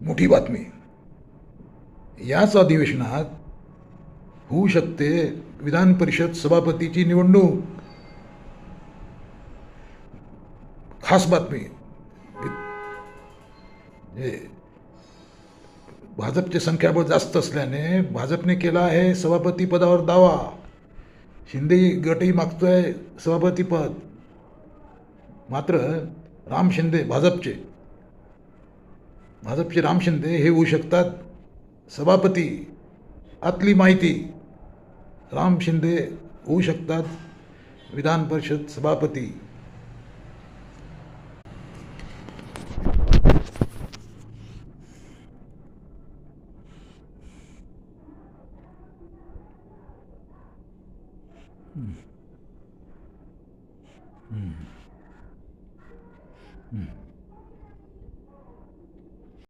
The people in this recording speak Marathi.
मोठी बातमी. याच अधिवेशनात होऊ शकते विधान परिषद सभापतीची निवडणूक. खास बातमी. हे भाजपचे संख्याबळ जास्त असल्याने भाजपने केला आहे सभापती पदावर दावा. शिंदे गटही मागतोय सभापती पद. मात्र राम शिंदे भाजपचे राम शिंदे हे होऊ शकतात सभापती. आतली माहिती, राम शिंदे होऊ शकतात विधान परिषद सभापती.